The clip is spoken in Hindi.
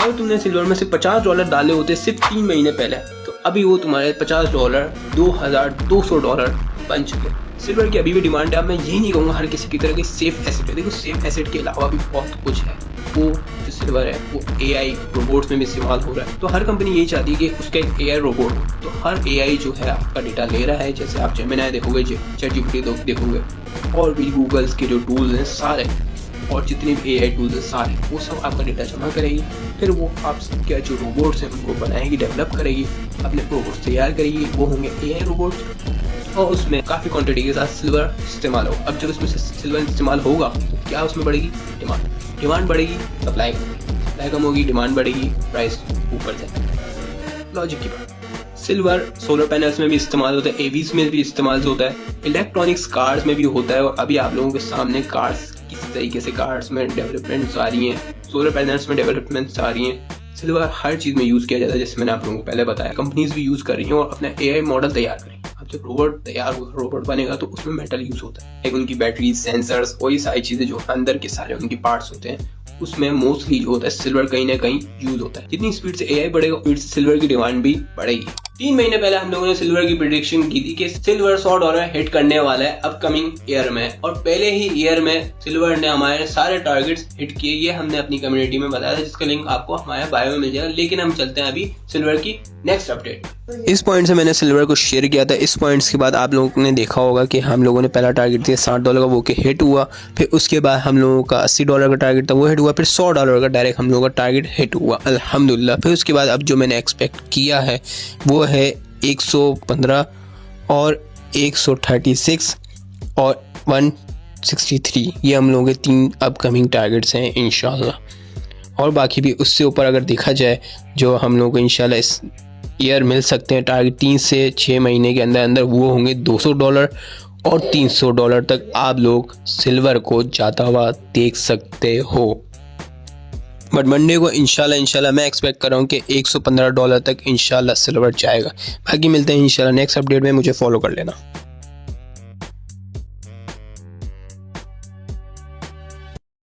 अगर तुमने सिल्वर में से $50 डाले होते सिर्फ 3 महीने पहले, तो अभी वो तुम्हारे $50 $2,200 बन चुके। सिल्वर की अभी भी डिमांड है। अब मैं यही नहीं कहूँगा हर किसी की तरह की सेफ एसेट है। देखो सेफ एसेट के अलावा भी बहुत कुछ है। वो जो सिल्वर है वो AI रोबोट्स में भी इस्तेमाल हो रहा है। तो हर कंपनी यही चाहती है कि उसका एक AI रोबोट हो। तो हर AI जो है आपका डेटा ले रहा है। जैसे आप जेमिनी देखोगे, ChatGPT देखोगे, और भी गूगल्स के जो टूल्स हैं सारे, और जितने भी AI टूल्स हैं सारे, वो सब आपका डेटा जमा करेगी। फिर वो आपके जो रोबोट्स हैं उनको बनाएगी, डेवलप करेगी, अपने रोबोट्स तैयार करेगी। वो होंगे AI रोबोट्स, और उसमें काफ़ी क्वांटिटी के साथ सिल्वर इस्तेमाल होगा। अब जब इसमें से सिल्वर इस्तेमाल होगा तो क्या उसमें बढ़ेगी डिमांड बढ़ेगी, सप्लाई कम होगी, डिमांड बढ़ेगी, प्राइस ऊपर जाएगा। लॉजिक की बात। सिल्वर सोलर पैनल्स में भी इस्तेमाल होता है, एवीज में भी इस्तेमाल होता है, इलेक्ट्रॉनिक्स कार्स में भी होता है। और अभी आप लोगों के सामने कार्स किस तरीके से कार्स में डेवलपमेंट्स आ रही हैं, सोलर पैनल्स में डेवलपमेंट्स आ रही हैं। सिल्वर हर चीज़ में यूज़ किया जाता है, जैसे मैंने आप लोगों को पहले बताया। कंपनीज भी यूज़ कर रही हैं और अपना AI मॉडल तैयार करें। अब जब रोबोट बनेगा तो उसमें मेटल यूज़ होता है। एक उनकी बैटरी, सेंसर्स, वही सारी चीज़ें जो अंदर के सारे उनकी पार्ट्स होते हैं, उसमें मोस्टली जो होता है सिल्वर कहीं ना कहीं यूज होता है। जितनी स्पीड से AI बढ़ेगा, स्पीड से सिल्वर की डिमांड भी बढ़ेगी। 3 महीने पहले हम लोगों ने सिल्वर की प्रेडिक्शन की थी कि सिल्वर $100 हिट करने वाला है अपकमिंग ईयर में, और पहले ही ईयर में सिल्वर ने हमारे सारे टारगेट्स हिट किए। ये हमने अपनी कम्युनिटी में बताया था, जिसका लिंक आपको हमारे बायो में मिल जाएगा। लेकिन हम चलते हैं अभी सिल्वर की नेक्स्ट अपडेट। इस पॉइंट से मैंने सिल्वर को शेयर किया था। इस पॉइंट्स के बाद आप लोगों ने देखा होगा कि हम लोगों ने पहला टारगेट दिया $60 का, वो के हिट हुआ। फिर उसके बाद हम लोगों का $80 का टारगेट था, वो हिट हुआ। फिर $100 का डायरेक्ट हम लोगों का टारगेट हिट हुआ, अल्हम्दुलिल्लाह। फिर उसके बाद अब जो मैंने एक्सपेक्ट किया है वो है 115 और 136 और 163। ये हम लोगों के 3 अपकमिंग टारगेट्स हैं इंशाल्लाह। और बाकी भी उससे ऊपर अगर देखा जाए, जो हम लोगों को इंशाल्लाह इस ईयर मिल सकते हैं टारगेट 3 से 6 महीने के अंदर अंदर, वो होंगे $200 और $300 तक आप लोग सिल्वर को जाता हुआ देख सकते हो। बट मंडे को इंशाल्लाह मैं एक्सपेक्ट कर रहा हूँ कि $115 तक इंशाल्लाह सिल्वर जाएगा। बाकी मिलते हैं इंशाल्लाह नेक्स्ट अपडेट में। मुझे फॉलो कर लेना।